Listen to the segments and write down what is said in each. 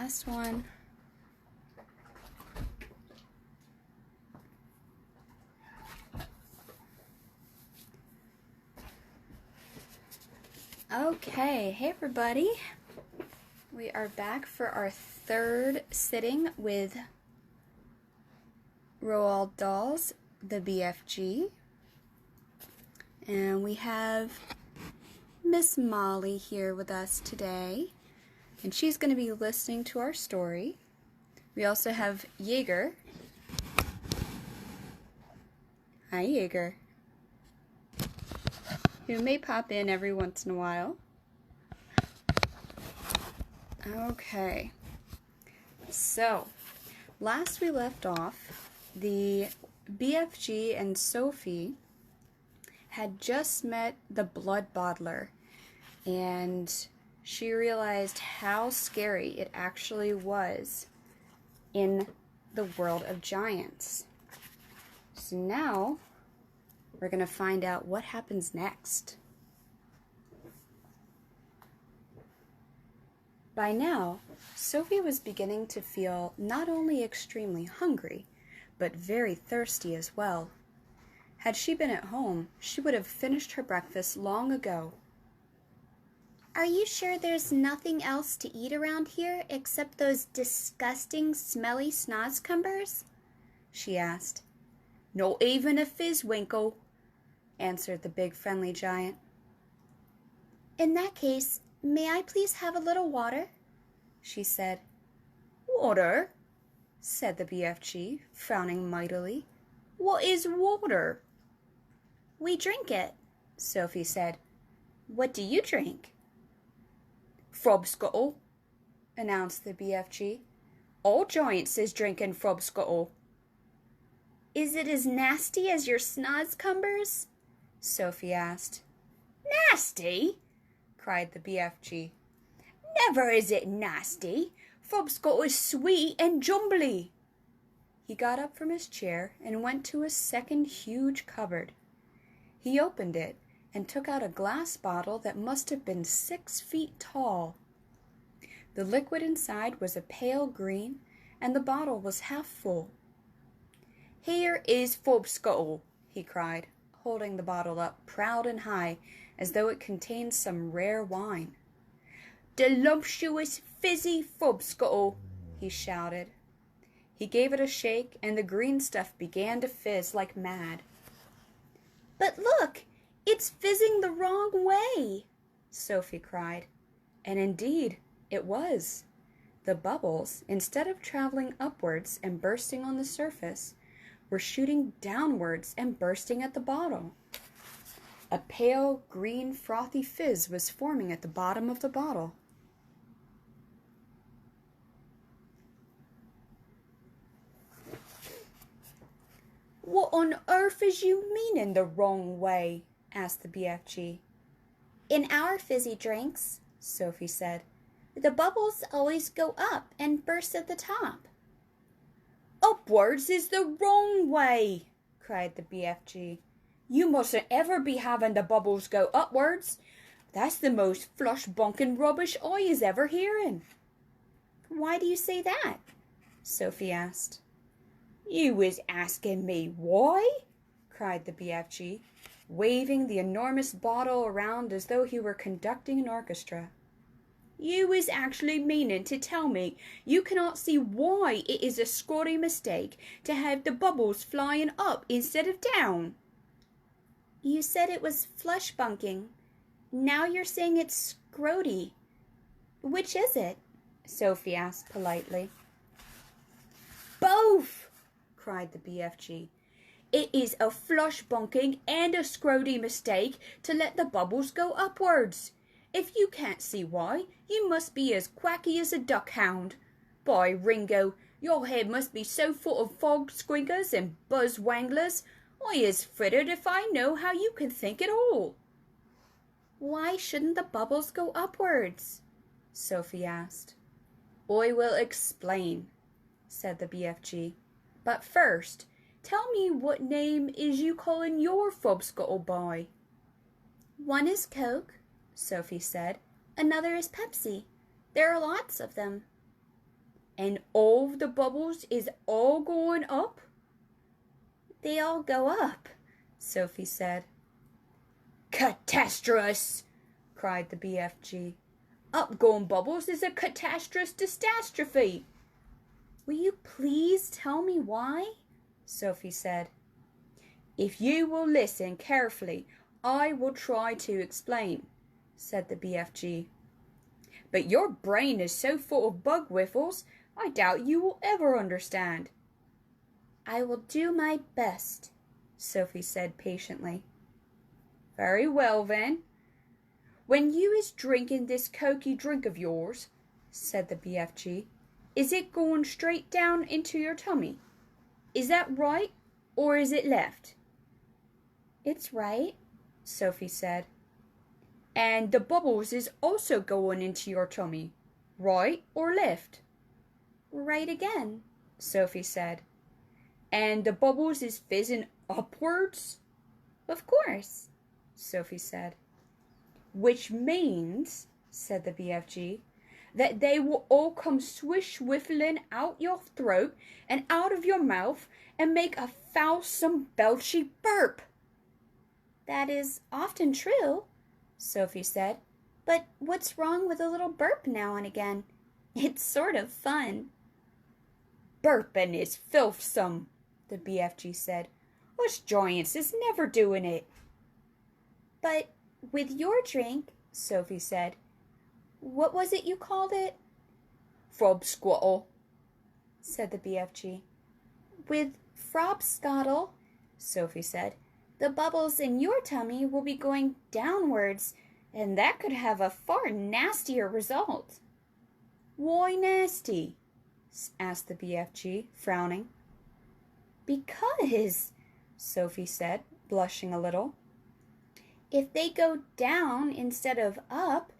last one. Okay, hey everybody. We are back for our third sitting with Roald Dahl's The BFG. And we have Miss Molly here with us today. And she's going to be listening to our story. We also have Jaeger. Hi, Jaeger. Who may pop in every once in a while. Okay. So, last we left off, the BFG and Sophie had just met the blood bottler, and she realized how scary it actually was in the world of giants. So now we're going to find out what happens next. By now, Sophie was beginning to feel not only extremely hungry, but very thirsty as well. Had she been at home, she would have finished her breakfast long ago. Are you sure there's nothing else to eat around here except those disgusting, smelly snozzcumbers? She asked. Not even a fizzwinkle, answered the big friendly giant. In that case, may I please have a little water? She said. Water? Said the BFG, frowning mightily. What is water? We drink it, Sophie said. What do you drink? Frobscuttle, announced the BFG. All giants is drinking frobscuttle. Is it as nasty as your snozzcumbers? Sophie asked. Nasty? Cried the BFG. Never is it nasty. Frobscuttle is sweet and jumbly. He got up from his chair and went to a second huge cupboard. He opened it and took out a glass bottle that must have been 6 feet tall. The liquid inside was a pale green, and the bottle was half full. Here is frobscuttle, he cried, holding the bottle up proud and high, as though it contained some rare wine. Delumptuous, fizzy frobscuttle, he shouted. He gave it a shake, and the green stuff began to fizz like mad. But look, it's fizzing the wrong way, Sophie cried. And indeed, it was. The bubbles, instead of traveling upwards and bursting on the surface, were shooting downwards and bursting at the bottle. A pale, green, frothy fizz was forming at the bottom of the bottle. What on earth is you meaning the wrong way? Asked the BFG. In our fizzy drinks, Sophie said, the bubbles always go up and burst at the top. Upwards is the wrong way, cried the BFG. You mustn't ever be having the bubbles go upwards. That's the most flush-bunking rubbish I is ever hearing. Why do you say that? Sophie asked. You was asking me why? Cried the BFG, waving the enormous bottle around as though he were conducting an orchestra. You is actually meaning to tell me you cannot see why it is a scrawny mistake to have the bubbles flying up instead of down? You said it was flush-bunking. Now you're saying it's scroty. Which is it? Sophie asked politely. Both, cried the BFG. It is a flush-bunking and a scroty mistake to let the bubbles go upwards. If you can't see why, you must be as quacky as a duck-hound. By Ringo, your head must be so full of fog-squeakers and buzz-wanglers, I is frittered if I know how you can think at all. Why shouldn't the bubbles go upwards? Sophie asked. I will explain, said the BFG. But first, tell me what name is you calling your frobscuttle by? One is Coke, Sophie said. Another is Pepsi. There are lots of them. And all the bubbles is all going up? They all go up, Sophie said. Catastrophe! Cried the BFG. Upgoing bubbles is a catastrophe. Will you please tell me why? Sophie said. If you will listen carefully, I will try to explain, said the BFG. But your brain is so full of bug whiffles, I doubt you will ever understand. I will do my best, Sophie said patiently. Very well, then. When you is drinking this cokey drink of yours, said the BFG, is it going straight down into your tummy? Is that right, or is it left? It's right, Sophie said. And the bubbles is also going into your tummy, right or left? Right again, Sophie said. And the bubbles is fizzing upwards? Of course, Sophie said. Which means, said the BFG, that they will all come swish-whiffling out your throat and out of your mouth and make a foulsome belchy burp. That is often true, Sophie said. But what's wrong with a little burp now and again? It's sort of fun. Burping is filthsome, the BFG said. Us giants is never doing it. But with your drink, Sophie said, what was it you called it? Frobsquattle, said the BFG. With frobscottle, Sophie said, the bubbles in your tummy will be going downwards, and that could have a far nastier result. Why nasty? Asked the BFG, frowning. Because, Sophie said, blushing a little, if they go down instead of up,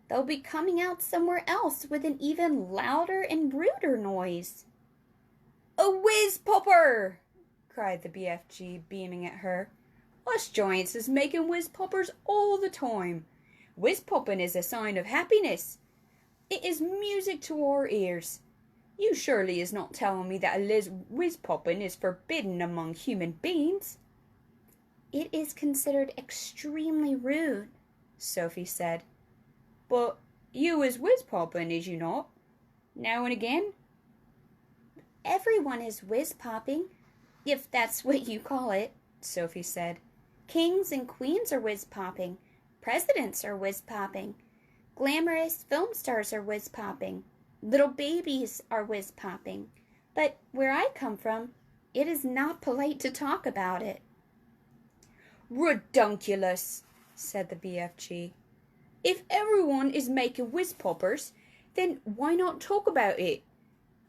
they'll be coming out somewhere else with an even louder and ruder noise. A whiz popper! Cried the BFG, beaming at her. Us giants is making whiz poppers all the time. Whiz popping is a sign of happiness. It is music to our ears. You surely is not telling me that a whiz popping is forbidden among human beings? It is considered extremely rude, Sophie said. But you is whiz popping, is you not? Now and again? Everyone is whiz popping, if that's what you call it, Sophie said. Kings and queens are whiz popping. Presidents are whiz popping. Glamorous film stars are whiz popping. Little babies are whiz popping. But where I come from, it is not polite to talk about it. Redunculous, said the BFG. If everyone is making whiz poppers, then why not talk about it?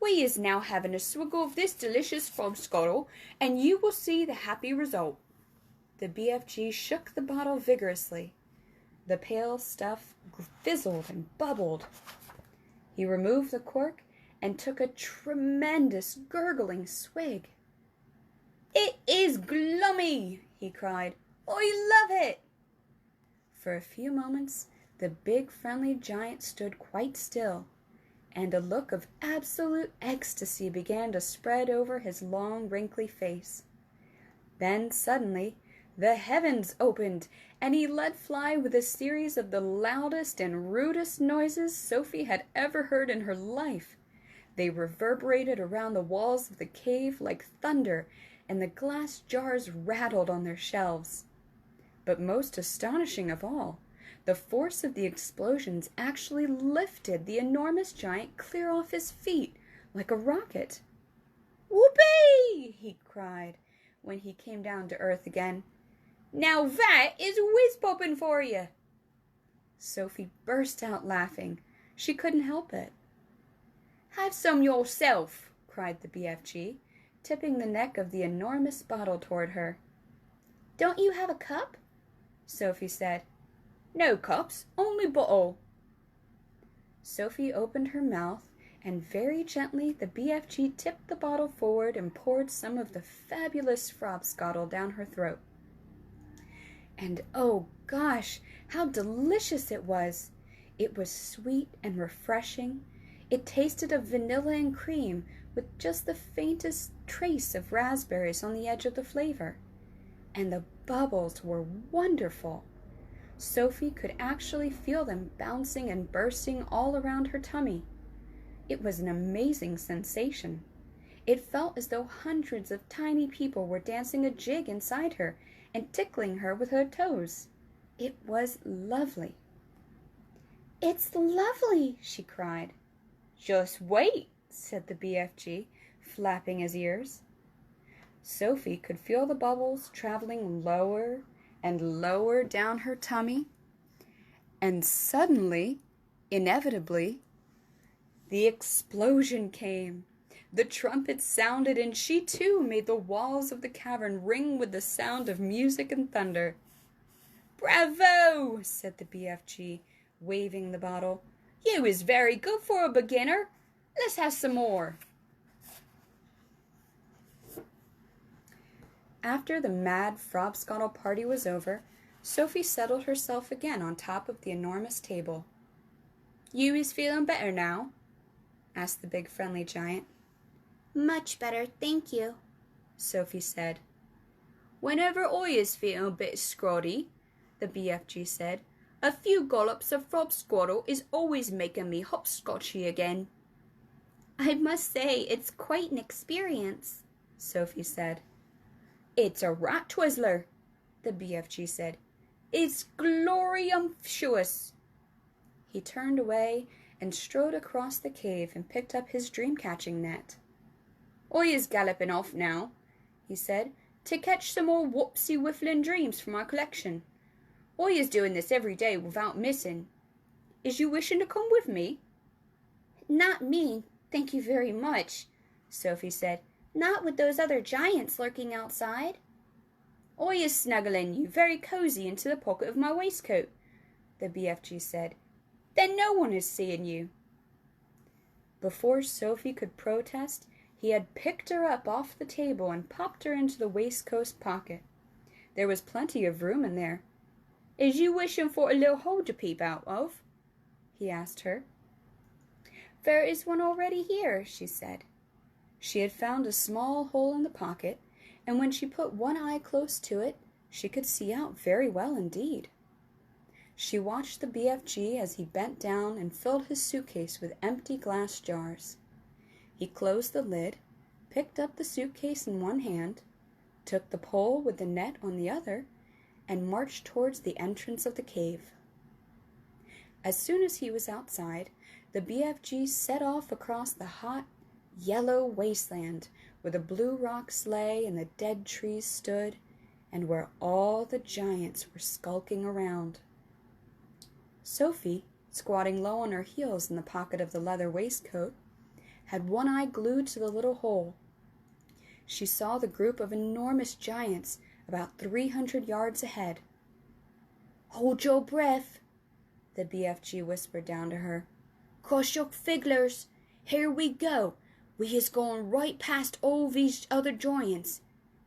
We is now having a swiggle of this delicious frobscottle, and you will see the happy result. The BFG shook the bottle vigorously. The pale stuff fizzled and bubbled. He removed the cork and took a tremendous gurgling swig. It is glummy, he cried. I love it. For a few moments, the big friendly giant stood quite still, and a look of absolute ecstasy began to spread over his long, wrinkly face. Then suddenly the heavens opened, and he let fly with a series of the loudest and rudest noises Sophie had ever heard in her life. They reverberated around the walls of the cave like thunder, and the glass jars rattled on their shelves. But most astonishing of all, the force of the explosions actually lifted the enormous giant clear off his feet like a rocket. "Whoopee!" he cried when he came down to earth again. "Now that is whiz-popping for you!" Sophie burst out laughing. She couldn't help it. "Have some yourself!" cried the BFG, tipping the neck of the enormous bottle toward her. "Don't you have a cup?" Sophie said. "No cups, only bottle." Sophie opened her mouth, and very gently the BFG tipped the bottle forward and poured some of the fabulous frobscottle down her throat. And oh gosh, how delicious it was! It was sweet and refreshing. It tasted of vanilla and cream, with just the faintest trace of raspberries on the edge of the flavor. And the bubbles were wonderful. Sophie could actually feel them bouncing and bursting all around her tummy. It was an amazing sensation. It felt as though hundreds of tiny people were dancing a jig inside her and tickling her with their toes. It was lovely. "It's lovely," she cried. "Just wait," said the BFG, flapping his ears. Sophie could feel the bubbles traveling lower and lower down her tummy, and suddenly, inevitably, the explosion came. The trumpet sounded, and she too made the walls of the cavern ring with the sound of music and thunder. "Bravo!" said the BFG, waving the bottle. "You is very good for a beginner. Let's have some more." After the mad frobscottle party was over, Sophie settled herself again on top of the enormous table. "You is feeling better now?" asked the big friendly giant. "Much better, thank you," Sophie said. "Whenever I is feeling a bit scroddy," the BFG said, "a few gollops of frobscottle is always making me hopscotchy again." "I must say it's quite an experience," Sophie said. "It's a rat twizzler," the BFG said. "It's gloriumptuous." He turned away and strode across the cave and picked up his dream-catching net. "I is galloping off now," he said, "to catch some more whoopsie-whifflin' dreams for my collection. I is doing this every day without missing. Is you wishing to come with me?" "Not me, thank you very much," Sophie said. "Not with those other giants lurking outside." "I is snuggling you very cozy into the pocket of my waistcoat," the BFG said. "Then no one is seeing you." Before Sophie could protest, he had picked her up off the table and popped her into the waistcoat pocket. There was plenty of room in there. "Is you wishing for a little hole to peep out of?" he asked her. "There is one already here," she said. She had found a small hole in the pocket, and when she put one eye close to it, she could see out very well indeed. She watched the BFG as he bent down and filled his suitcase with empty glass jars. He closed the lid, picked up the suitcase in one hand, took the pole with the net on the other, and marched towards the entrance of the cave. As soon as he was outside, the BFG set off across the hot, yellow wasteland where the blue rocks lay and the dead trees stood, and where all the giants were skulking around. Sophie, squatting low on her heels in the pocket of the leather waistcoat, had one eye glued to the little hole. She saw the group of enormous giants about 300 yards ahead. "Hold your breath," the BFG whispered down to her. "Cross your figglers. Here we go. We is going right past all these other giants.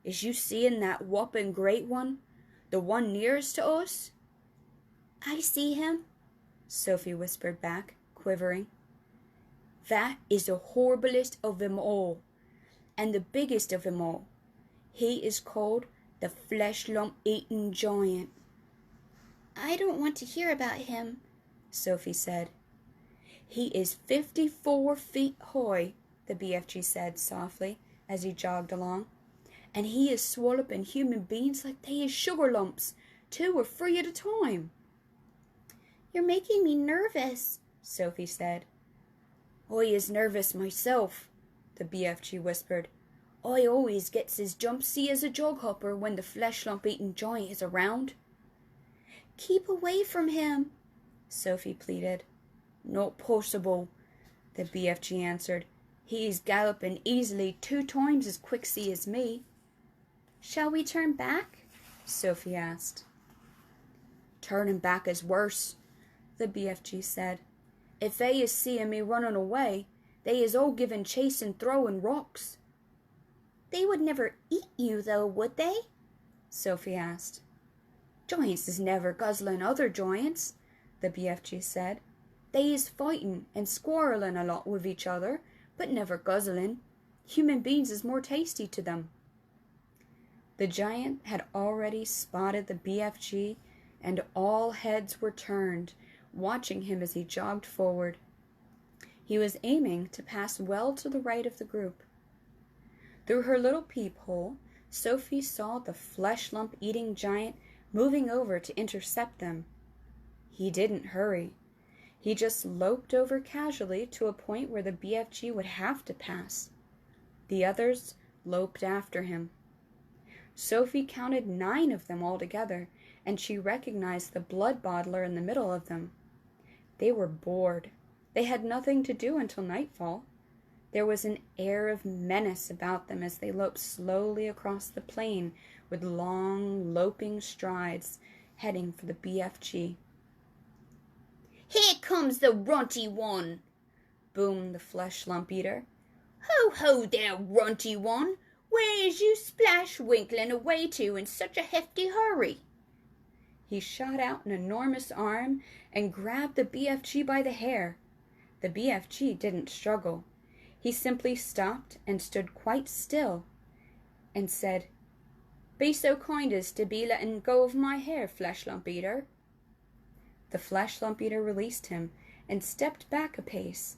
Is you seeing that whopping great one? The one nearest to us?" "I see him," Sophie whispered back, quivering. "That is the horriblest of them all, and the biggest of them all. He is called the flesh-lump-eating giant." "I don't want to hear about him," Sophie said. "He is 54 feet high," the BFG said softly as he jogged along, "and he is swallowing human beings like they is sugar lumps, 2 or 3 at a time." "You're making me nervous," Sophie said. "I is nervous myself," the BFG whispered. "I always gets as jumpsy as a jog hopper when the flesh-lump-eating giant is around." "Keep away from him," Sophie pleaded. "Not possible," the BFG answered. "He is galloping easily 2 times as quicksy as me." "Shall we turn back?" Sophie asked. "Turning back is worse," the BFG said. "If they is seeing me running away, they is all giving chase and throwing rocks." "They would never eat you, though, would they?" Sophie asked. "Giants is never guzzling other giants," the BFG said. They is fighting and squarreling a lot with each other, but never guzzling. Human beings is more tasty to them." The giant had already spotted the BFG, and all heads were turned, watching him as he jogged forward. He was aiming to pass well to the right of the group. Through her little peephole, Sophie saw the flesh-lump-eating giant moving over to intercept them. He didn't hurry. He just loped over casually to a point where the BFG would have to pass. The others loped after him. Sophie counted 9 of them altogether, and she recognized the blood bottler in the middle of them. They were bored. They had nothing to do until nightfall. There was an air of menace about them as they loped slowly across the plain with long, loping strides, heading for the BFG. "Here comes the runty one," boomed the flesh lump eater. "Ho, ho there, runty one. Where is you splash winkling away to in such a hefty hurry?" He shot out an enormous arm and grabbed the BFG by the hair. The BFG didn't struggle. He simply stopped and stood quite still and said, "Be so kind as to be letting go of my hair, flesh lump eater." The flesh lump eater released him and stepped back a pace.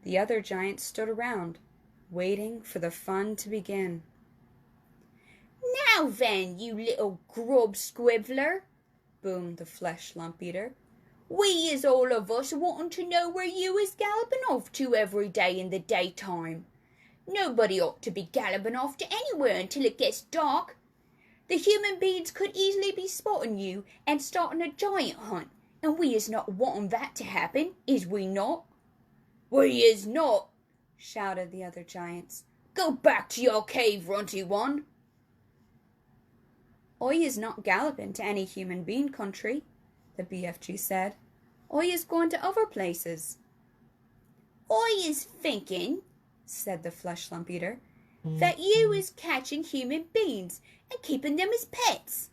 The other giants stood around, waiting for the fun to begin. "Now then, you little grub squibbler," boomed the flesh lump eater. "We is all of us wanting to know where you is galloping off to every day in the daytime. Nobody ought to be galloping off to anywhere until it gets dark. The human beings could easily be spotting you and starting a giant hunt, and we is not wanting that to happen, is we not?" "We is not," shouted the other giants. "Go back to your cave, runty one." "I is not galloping to any human being country," the BFG said. "I is going to other places." "I is thinking," said the flesh lump eater, "that you is catching human beings and keeping them as pets."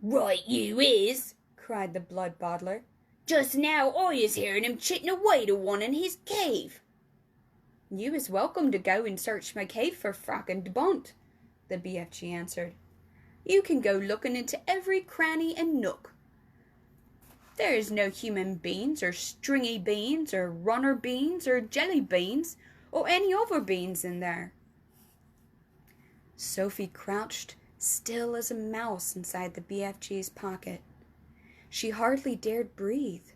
"Right you is," cried the blood bottler. "Just now I is hearing him chitting away to one in his cave." "You is welcome to go and search my cave for frack and bunt," the BFG answered. "You can go looking into every cranny and nook. There is no human beans or stringy beans or runner beans or jelly beans or any other beans in there." Sophie crouched still as a mouse inside the BFG's pocket. She hardly dared breathe.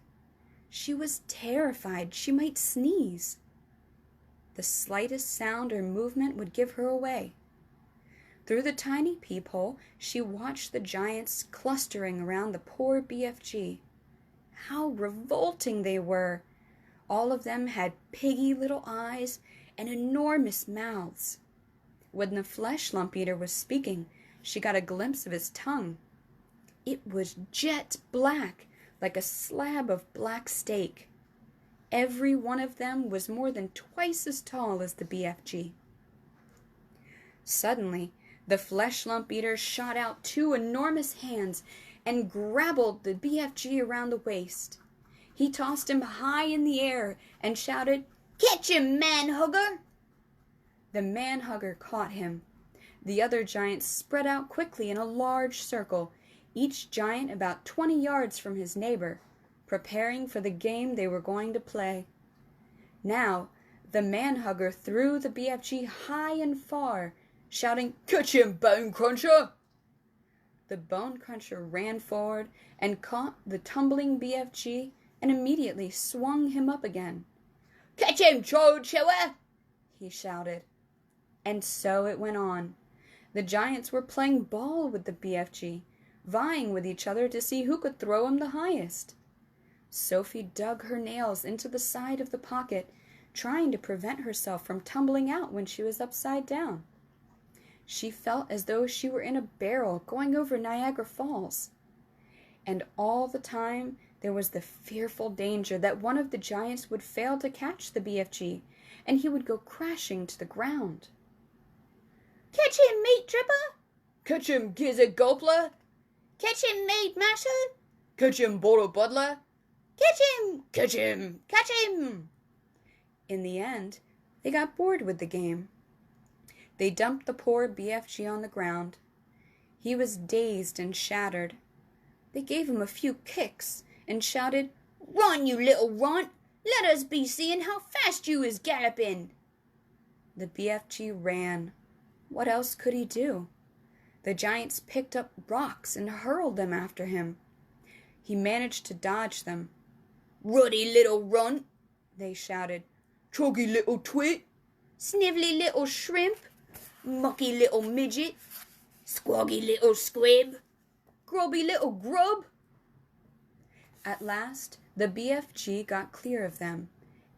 She was terrified she might sneeze. The slightest sound or movement would give her away. Through the tiny peephole, she watched the giants clustering around the poor BFG. How revolting they were! All of them had piggy little eyes and enormous mouths. When the flesh lump eater was speaking, she got a glimpse of his tongue. It was jet black, like a slab of black steak. Every one of them was more than twice as tall as the BFG. Suddenly, the flesh lump eater shot out 2 enormous hands and grappled the BFG around the waist. He tossed him high in the air and shouted, "Catch him, man-hugger!" The man-hugger caught him. The other giants spread out quickly in a large circle, each giant about 20 yards from his neighbor, preparing for the game they were going to play. Now, the man-hugger threw the BFG high and far, shouting, "Catch him, Bone Cruncher!" The Bone Cruncher ran forward and caught the tumbling BFG and immediately swung him up again. "Catch him, Toad Chewer!" he shouted. And so it went on. The giants were playing ball with the BFG, vying with each other to see who could throw him the highest. Sophie dug her nails into the side of the pocket, trying to prevent herself from tumbling out when she was upside down. She felt as though she were in a barrel going over Niagara Falls. And all the time there was the fearful danger that one of the giants would fail to catch the BFG, and he would go crashing to the ground. "Catch him, Meat Dripper!" "Catch him, Gizzard Gulpler!" "Catch him, Meat Masher!" "Catch him, Bottle Buddler!" Catch him! Catch him! Catch him! In the end, they got bored with the game. They dumped the poor BFG on the ground. He was dazed and shattered. They gave him a few kicks and shouted, "Run, you little runt! Let us be seeing how fast you is galloping!" The BFG ran. What else could he do? The giants picked up rocks and hurled them after him. He managed to dodge them. "Ruddy little runt!" they shouted. "Chuggy little twit!" "Snively little shrimp!" "Mucky little midget!" "Squoggy little squib!" "Grubby little grub!" At last, the BFG got clear of them,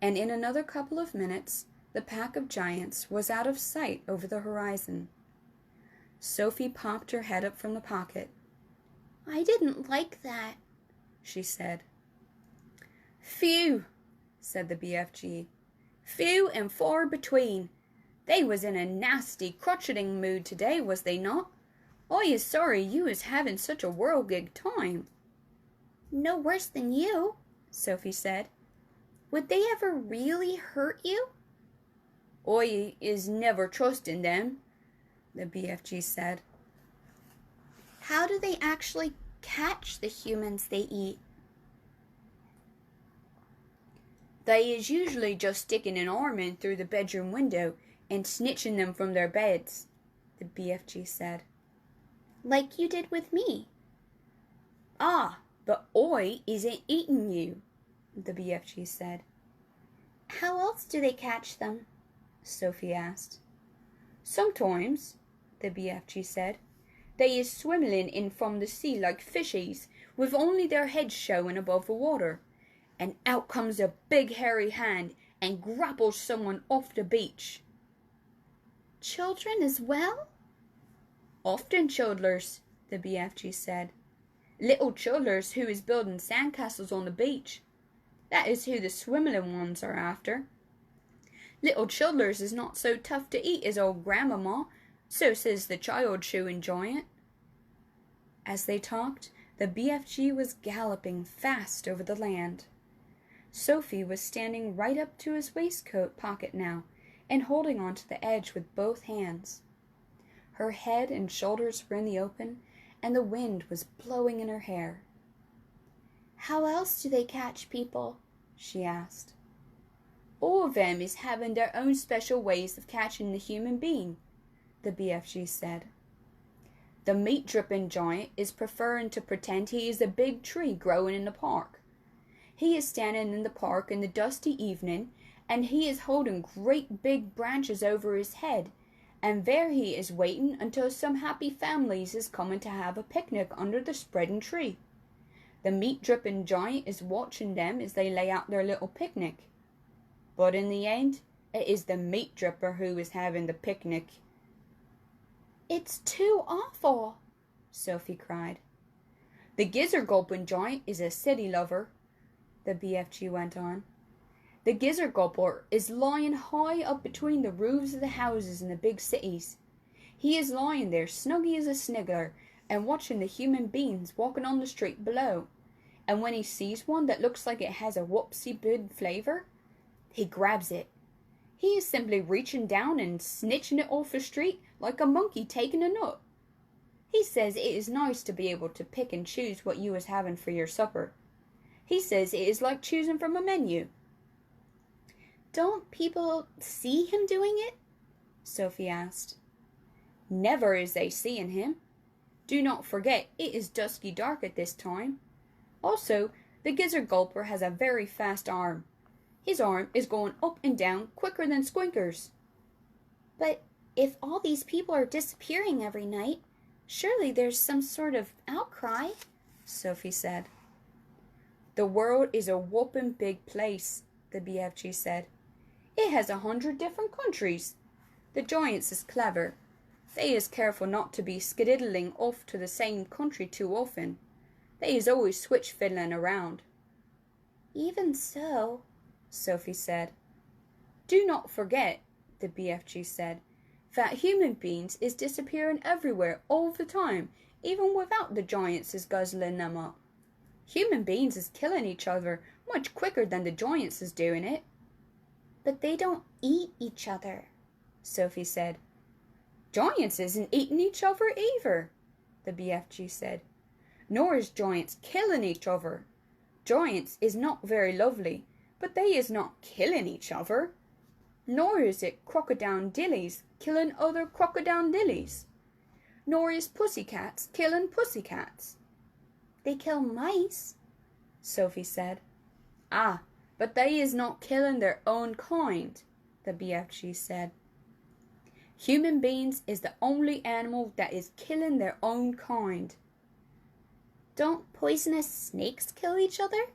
and in another couple of minutes, the pack of giants was out of sight over the horizon. Sophie popped her head up from the pocket. "I didn't like that," she said. "Phew," said the BFG. "Few and far between. They was in a nasty crotcheting mood today, was they not? I is sorry you is having such a whirligig time." "No worse than you," Sophie said. "Would they ever really hurt you?" "I is never trusting them," the BFG said. "How do they actually catch the humans they eat?" "They is usually just sticking an arm in through the bedroom window and snitching them from their beds," the BFG said. "Like you did with me." "Ah, but I isn't eating you," the BFG said. "How else do they catch them?" Sophie asked. "Sometimes," the BFG said, "they is swimming in from the sea like fishies, with only their heads showing above the water, and out comes a big hairy hand and grapples someone off the beach." "Children as well?" "Often childers," the BFG said. "Little childers who is building sandcastles on the beach. That is who the swimming ones are after. Little childers is not so tough to eat as old grandmama, so says the child chewing giant." As they talked, the BFG was galloping fast over the land. Sophie was standing right up to his waistcoat pocket now, and holding on to the edge with both hands. Her head and shoulders were in the open, and the wind was blowing in her hair. "How else do they catch people?" she asked. "All of them is having their own special ways of catching the human being," the BFG said. "The meat-dripping giant is preferring to pretend he is a big tree growing in the park. He is standing in the park in the dusty evening, and he is holding great big branches over his head, and there he is waiting until some happy families is coming to have a picnic under the spreading tree. The meat-dripping giant is watching them as they lay out their little picnic. But in the end, it is the meat-dripper who is having the picnic." "It's too awful," Sophie cried. "The gizzard-gulping giant is a city lover," the BFG went on. "The gizzard-gulper is lying high up between the roofs of the houses in the big cities. He is lying there snuggy as a sniggler and watching the human beings walking on the street below, and when he sees one that looks like it has a whoopsie-bid flavor, he grabs it. He is simply reaching down and snitching it off the street like a monkey taking a nut. He says it is nice to be able to pick and choose what you is having for your supper. He says it is like choosing from a menu." "Don't people see him doing it?" Sophie asked. "Never is they seeing him. Do not forget it is dusky dark at this time. Also, the gizzard-gulper has a very fast arm. His arm is going up and down quicker than Squinker's." "But if all these people are disappearing every night, surely there's some sort of outcry," Sophie said. "The world is a whopping big place," the BFG said. "It has 100 different countries. The giants is clever. They is careful not to be skididdling off to the same country too often. They is always switch fiddling around." "Even so," Sophie said. "Do not forget," the BFG said, "that human beings is disappearing everywhere all the time, even without the giants is guzzling them up. Human beings is killing each other much quicker than the giants is doing it." "But they don't eat each other," Sophie said. "Giants isn't eating each other either," the BFG said. "Nor is giants killing each other. Giants is not very lovely, but they is not killing each other. Nor is it crocodile-dillies killing other crocodile-dillies. Nor is pussycats killing pussycats." "They kill mice," Sophie said. "Ah, but they is not killing their own kind," the BFG said. "Human beings is the only animal that is killing their own kind." "Don't poisonous snakes kill each other?"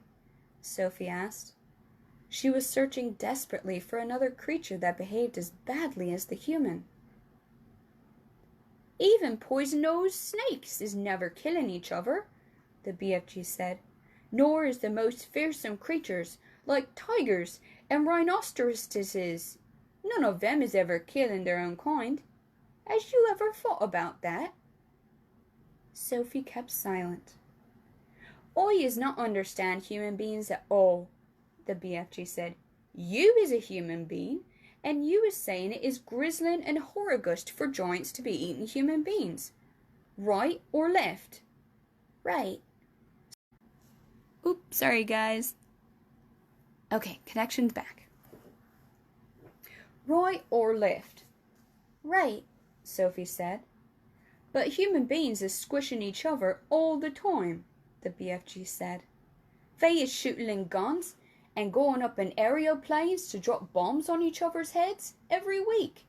Sophie asked. She was searching desperately for another creature that behaved as badly as the human. "Even poison-nosed snakes is never killing each other," the BFG said. "Nor is the most fearsome creatures like tigers and rhinoceroses. None of them is ever killing their own kind. Has you ever thought about that?" Sophie kept silent. "I is not understand human beings at all," the BFG said. "You is a human being, and you is saying it is grizzling and horrigust for giants to be eating human beings. Right or left?" "Right." Oops, sorry guys. Okay, connection's back. "Right or left?" "Right," Sophie said. "But human beings is squishing each other all the time," the BFG said. "They is shooting guns and going up in aeroplanes to drop bombs on each other's heads every week.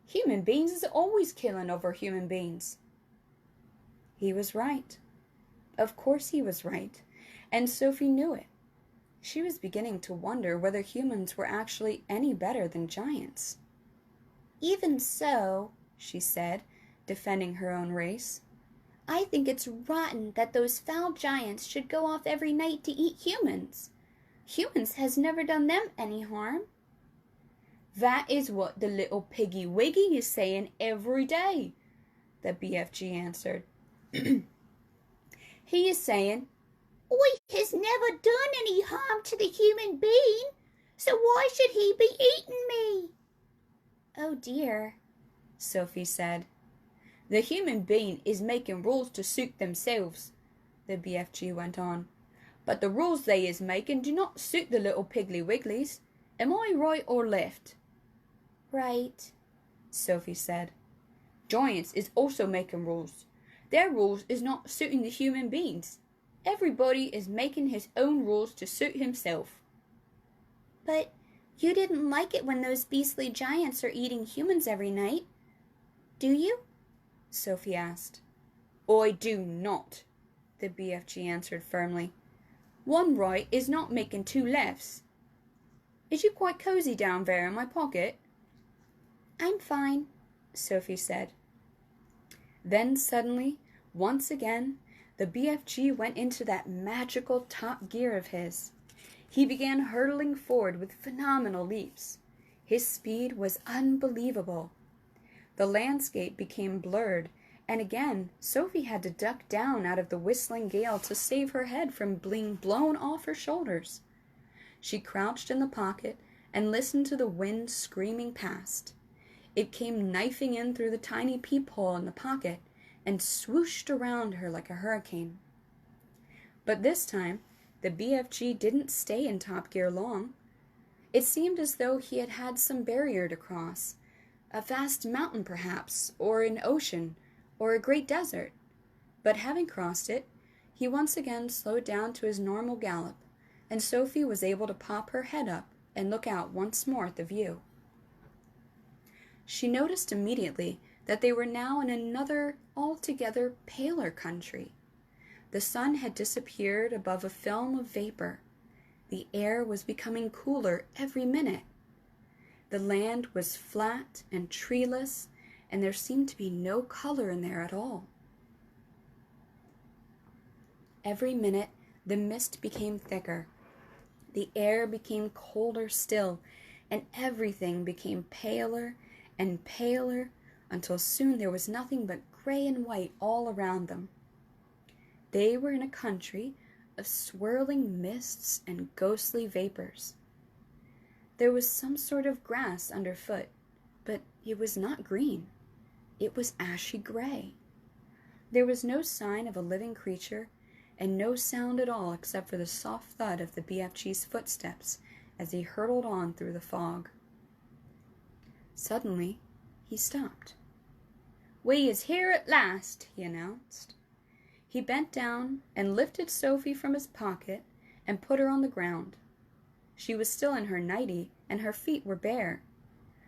Human beings is always killing other human beings." He was right. Of course he was right, and Sophie knew it. She was beginning to wonder whether humans were actually any better than giants. "Even so," she said, defending her own race, "I think it's rotten that those foul giants should go off every night to eat humans. Humans has never done them any harm." "That is what the little piggy wiggy is saying every day," the BFG answered. "He is saying, "I has never done any harm to the human being, so why should he be eating me?" "Oh dear," Sophie said. "The human being is making rules to suit themselves," the BFG went on. "But the rules they is making do not suit the little piggly wigglies. Am I right or left?" "Right," Sophie said. "Giants is also making rules. Their rules is not suiting the human beings. Everybody is making his own rules to suit himself." "But you didn't like it when those beastly giants are eating humans every night, do you?" Sophie asked. "I do not," the BFG answered firmly. "One right is not making two lefts. Is you quite cozy down there in my pocket?" "I'm fine," Sophie said. Then suddenly, once again, the BFG went into that magical top gear of his. He began hurtling forward with phenomenal leaps. His speed was unbelievable. The landscape became blurred, and again Sophie had to duck down out of the whistling gale to save her head from being blown off her shoulders. She crouched in the pocket and listened to the wind screaming past. It came knifing in through the tiny peephole in the pocket and swooshed around her like a hurricane. But this time, the BFG didn't stay in top gear long. It seemed as though he had had some barrier to cross, a vast mountain perhaps, or an ocean, or a great desert. But having crossed it, he once again slowed down to his normal gallop, and Sophie was able to pop her head up and look out once more at the view. She noticed immediately that they were now in another, altogether paler country. The sun had disappeared above a film of vapor. The air was becoming cooler every minute. The land was flat and treeless, and there seemed to be no color in there at all. Every minute, the mist became thicker. The air became colder still, and everything became paler and paler until soon there was nothing but gray and white all around them. They were in a country of swirling mists and ghostly vapors. There was some sort of grass underfoot, but it was not green. It was ashy gray. There was no sign of a living creature, and no sound at all except for the soft thud of the BFG's footsteps as he hurtled on through the fog. Suddenly, he stopped. "We is here at last," he announced. He bent down and lifted Sophie from his pocket and put her on the ground. She was still in her nightie, and her feet were bare.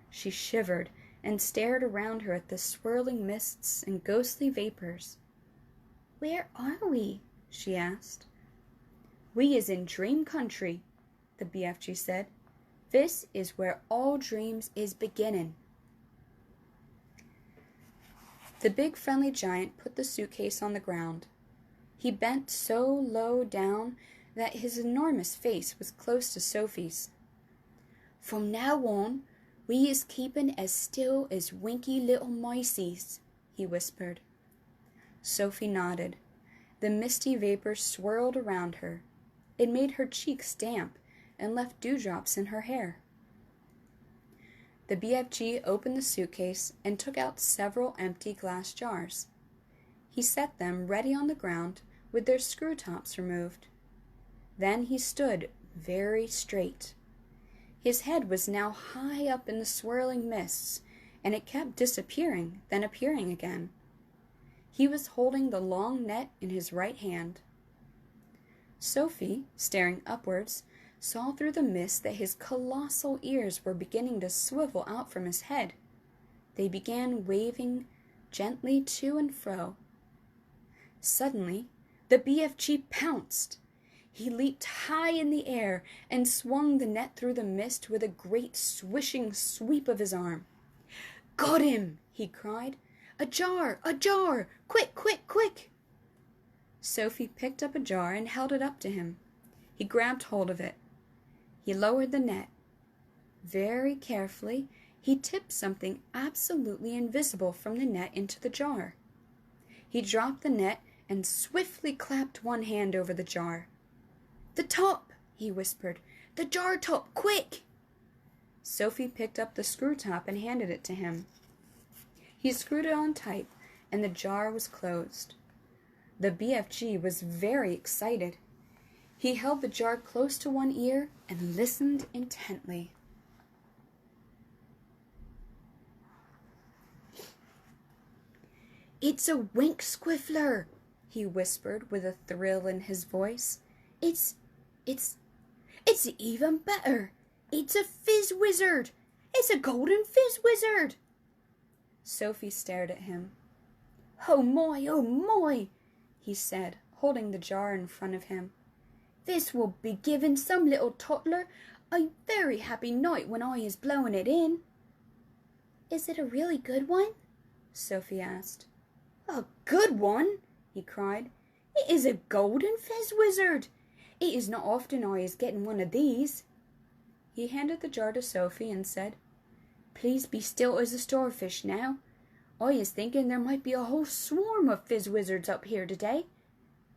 She shivered and stared around her at the swirling mists and ghostly vapors. "Where are we?" she asked. "We is in Dream Country," the BFG said. "This is where all dreams is beginning." The big friendly giant put the suitcase on the ground. He bent so low down that his enormous face was close to Sophie's. "From now on, we is keepin' as still as winky little miceies," he whispered. Sophie nodded. The misty vapor swirled around her. It made her cheeks damp and left dewdrops in her hair. The BFG opened the suitcase and took out several empty glass jars. He set them ready on the ground with their screw tops removed. Then he stood very straight. His head was now high up in the swirling mists, and it kept disappearing, then appearing again. He was holding the long net in his right hand. Sophie, staring upwards, saw through the mist that his colossal ears were beginning to swivel out from his head. They began waving gently to and fro. Suddenly, the BFG pounced. He leaped high in the air and swung the net through the mist with a great swishing sweep of his arm. "Got him!" he cried. "A jar! A jar! Quick, quick, quick!" Sophie picked up a jar and held it up to him. He grabbed hold of it. He lowered the net. Very carefully, he tipped something absolutely invisible from the net into the jar. He dropped the net and swiftly clapped one hand over the jar. "The top!" he whispered. "The jar top! Quick!" Sophie picked up the screw top and handed it to him. He screwed it on tight, and the jar was closed. The BFG was very excited. He held the jar close to one ear and listened intently. "It's a wink squiffler," he whispered with a thrill in his voice. It's even better. It's a fizz wizard. It's a golden fizz wizard." Sophie stared at him. Oh my," he said, holding the jar in front of him. "This will be giving some little toddler a very happy night when I is blowing it in." "Is it a really good one?" Sophie asked. "A good one?" he cried. "It is a golden fizz wizard. It is not often I is getting one of these." He handed the jar to Sophie and said, "Please be still as a starfish now. I is thinking there might be a whole swarm of fizz wizards up here today.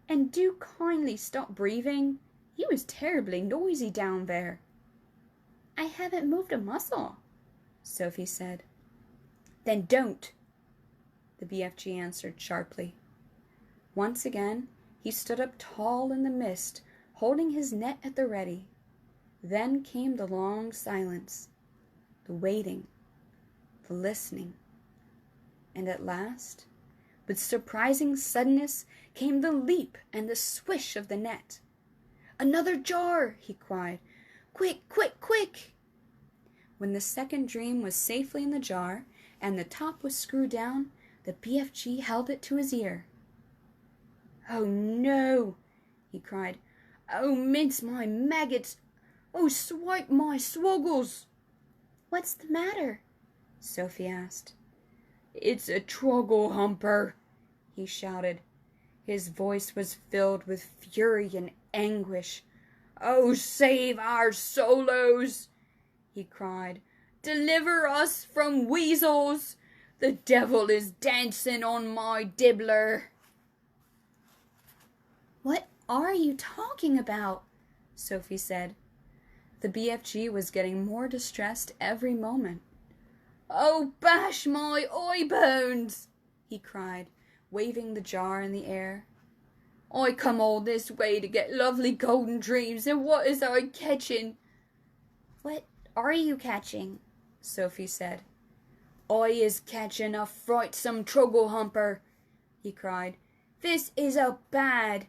And do kindly stop breathing. You is terribly noisy down there." "I haven't moved a muscle," Sophie said. "Then don't," the BFG answered sharply. Once again, he stood up tall in the mist, holding his net at the ready. Then came the long silence, the waiting, the listening. And at last, with surprising suddenness, came the leap and the swish of the net. "Another jar!" he cried. "Quick, quick, quick!" When the second dream was safely in the jar and the top was screwed down, the BFG held it to his ear. "Oh no!" he cried. "Oh, mince my maggots! Oh, swipe my swoggles!" "What's the matter?" Sophie asked. "It's a troggle humper," he shouted. His voice was filled with fury and anguish. "Oh, save our solos!" he cried. "Deliver us from weasels! The devil is dancing on my dibbler!" are you talking about?" Sophie said. The BFG was getting more distressed every moment. "Oh, bash my eye bones!" he cried, waving the jar in the air. "I come all this way to get lovely golden dreams, and what is I catching?" "What are you catching?" Sophie said. "I is catching a frightsome trouble humper," he cried. "This is a bad,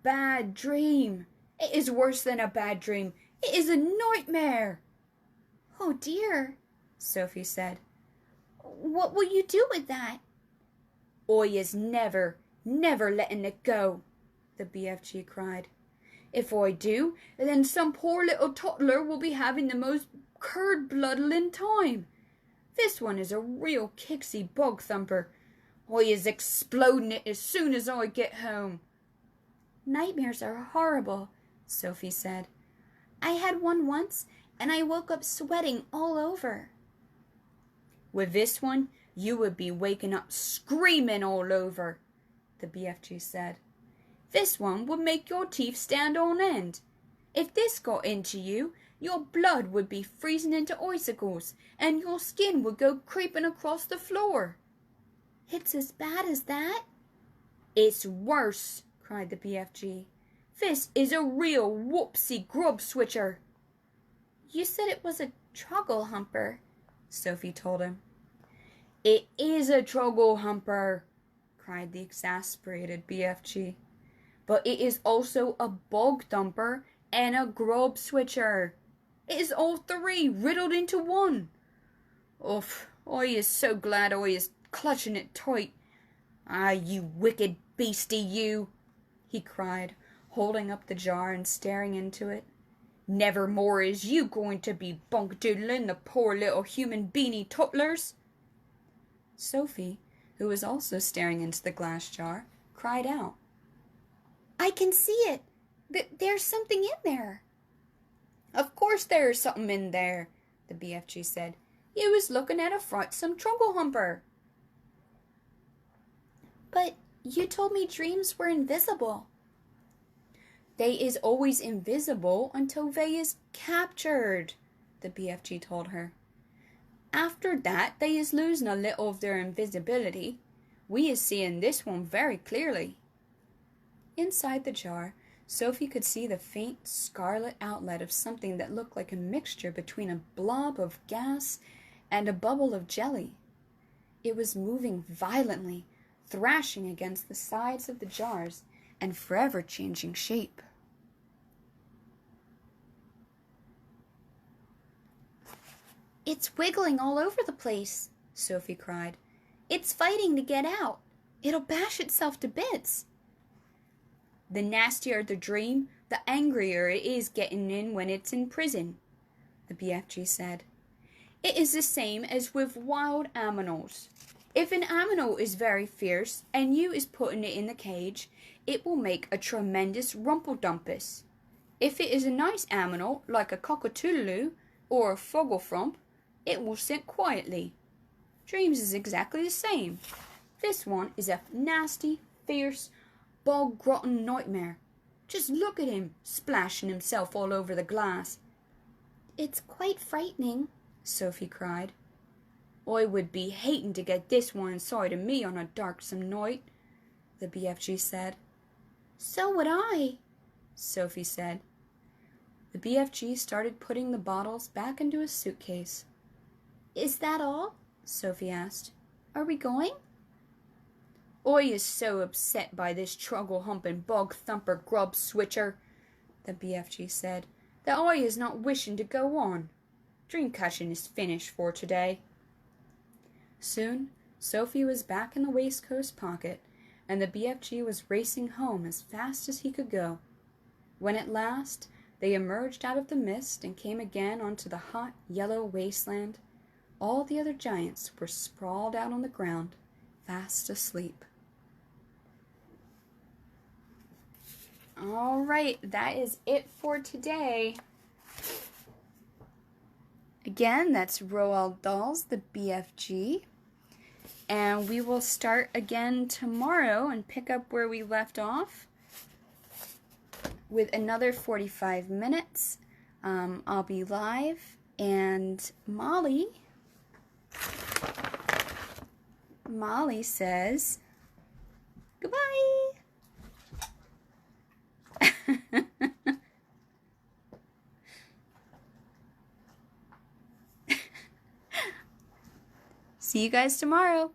bad dream. It is worse than a bad dream. It is a nightmare." "Oh dear," Sophie said. "What will you do with that?" "I is never, never letting it go," the BFG cried. "If I do, then some poor little toddler will be having the most curd-bloodlin' time. This one is a real kicksy bog thumper. I is exploding it as soon as I get home." "Nightmares are horrible," Sophie said. "I had one once, and I woke up sweating all over." "With this one, you would be waking up screaming all over," the BFG said. "This one would make your teeth stand on end. If this got into you, your blood would be freezing into icicles, and your skin would go creeping across the floor." "It's as bad as that?" "It's worse," cried the BFG. "This is a real whoopsie grub switcher." "You said it was a troggle humper," Sophie told him. "It is a troggle humper," cried the exasperated BFG. "But it is also a bog thumper and a grub switcher. It is all three riddled into one. Oof, I is so glad I is clutching it tight. Ah, you wicked beastie, you!" he cried, holding up the jar and staring into it. "Never more is you going to be bunk-doodling the poor little human beanie toddlers." Sophie, who was also staring into the glass jar, cried out. "I can see it. There's something in there." "Of course there is something in there," the BFG said. "You was looking at a frightsome troggle humper." "But you told me dreams were invisible." "They is always invisible until they is captured," the BFG told her. "After that they is losing a little of their invisibility. We is seeing this one very clearly." Inside the jar, Sophie could see the faint scarlet outlet of something that looked like a mixture between a blob of gas and a bubble of jelly. It was moving violently, thrashing against the sides of the jars and forever changing shape. "It's wiggling all over the place," Sophie cried. "It's fighting to get out. It'll bash itself to bits." "The nastier the dream, the angrier it is getting in when it's in prison," the BFG said. "It is the same as with wild animals. If an animal is very fierce and you is putting it in the cage, it will make a tremendous rumpeldumpus. If it is a nice animal like a cockatoodle or a fogelfrump, it will sit quietly. Dreams is exactly the same. This one is a nasty, fierce, bog-rotten nightmare. Just look at him, splashing himself all over the glass." "It's quite frightening," Sophie cried. "I would be hating to get this one inside of me on a darksome night," the BFG said. "So would I," Sophie said. The BFG started putting the bottles back into his suitcase. "Is that all?" Sophie asked. "Are we going?" "I is so upset by this troggle-humping bog-thumper grub switcher," the BFG said, "that I is not wishing to go on. Dream catching is finished for today." Soon, Sophie was back in the waistcoat pocket, and the BFG was racing home as fast as he could go. When at last they emerged out of the mist and came again onto the hot, yellow wasteland, all the other giants were sprawled out on the ground, fast asleep. All right, that is it for today. Again, that's Roald Dahl's The BFG. And we will start again tomorrow and pick up where we left off. with another 45 minutes. I'll be live, and Molly says goodbye. See you guys tomorrow.